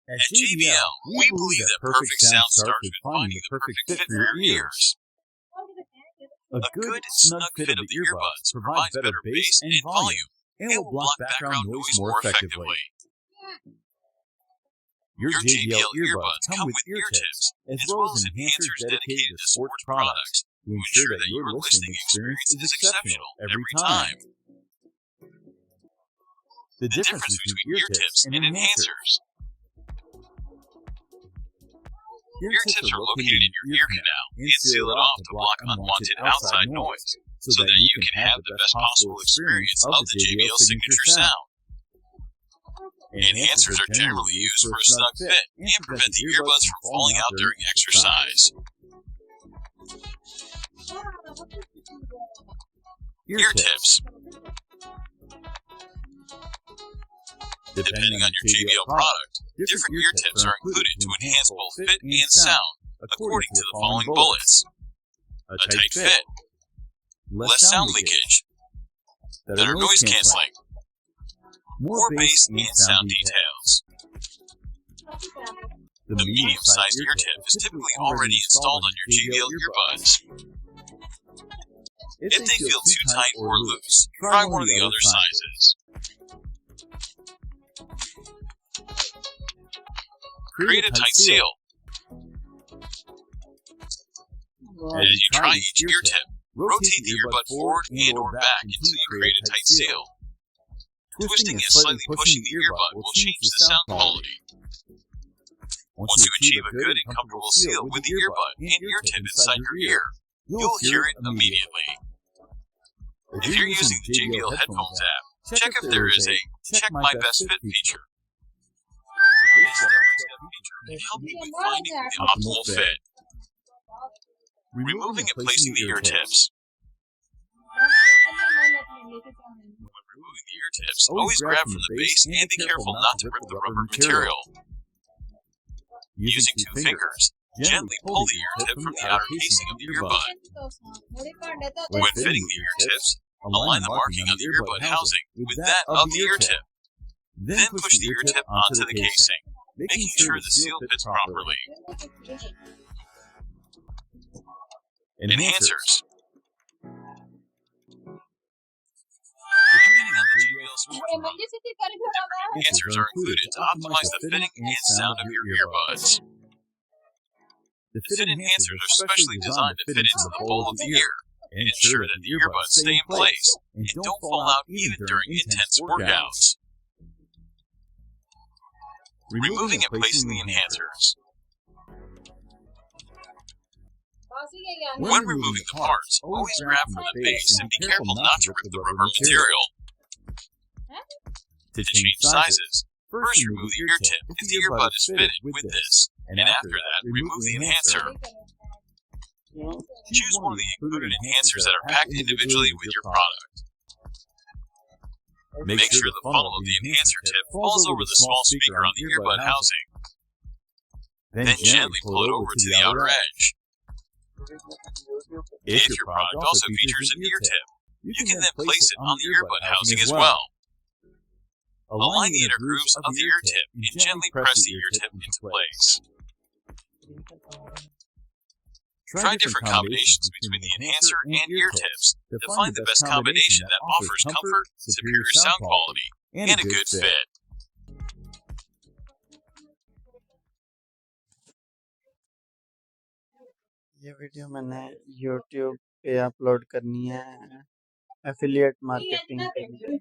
At JBL, we believe that perfect sound starts with finding the perfect fit for your ears. A good, snug fit of the earbuds provides better bass and volume, and will block background noise more effectively. Your JBL earbuds come with ear tips, as well as enhancers dedicated to sports products, to ensure that your listening experience is exceptional every time. The difference between ear tips and enhancers. Ear tips are located in your ear canal and seal it off to block unwanted outside noise, so that you can have the best possible experience of the JBL signature sound. Enhancers are generally used for a snug fit and prevent the earbuds from falling out during exercise. Ear tips. Depending on your JBL product, different ear tips are included to enhance both fit and sound, according to the following bullets: a tight fit, less sound leakage, better noise canceling, more bass and sound details. The medium-sized ear tip is typically already installed on your JBL earbuds. If they feel too tight or loose, try one of the other sizes. Create a tight seal. As you try each ear tip, rotate the earbud forward and or back until you create a tight seal. Twisting and slightly pushing the earbud will change the sound quality. Once you achieve a good and comfortable seal with the earbud and ear tip inside your ear, you'll hear it immediately. If you're using the JBL Headphones app, check if there is a Check My Best Fit feature. This step-by-step feature can help you with finding the optimal fit. Removing and placing the ear tips. When removing the ear tips, always grab from the base and be careful not to rip the rubber material. Using two fingers, gently pull the ear tip from the outer casing of the earbud. When fitting the ear tips, align the marking on the earbud housing with that of the ear tip. Then push the ear tip onto the casing, making sure the seal fits properly. Enhancers. Depending on the JBL sports model, enhancers are included to optimize the fitting and sound of your earbuds. The fit enhancers are specially designed to fit into the bowl of the ear and ensure that the earbuds stay in place and don't fall out even during intense workouts. Removing and placing the enhancers. When removing the parts, always grab from the base and be careful not to rip the rubber material. To change sizes, first remove the ear tip if the earbud is fitted with this, and after that, remove the enhancer. Choose one of the included enhancers that are packed individually with your product. Make sure the funnel of the enhancer tip falls over the small speaker on the earbud housing. Then gently pull it over to the outer edge. If your product also features an ear tip, you can then place it on the earbud housing as well. Align the inner grooves of the ear tip and gently press the ear tip into place. Try different combinations between the enhancer and ear tips to find the best combination that offers comfort, superior sound quality, and a good fit. ये video मैंने YouTube पे upload करनी है affiliate marketing के लिए।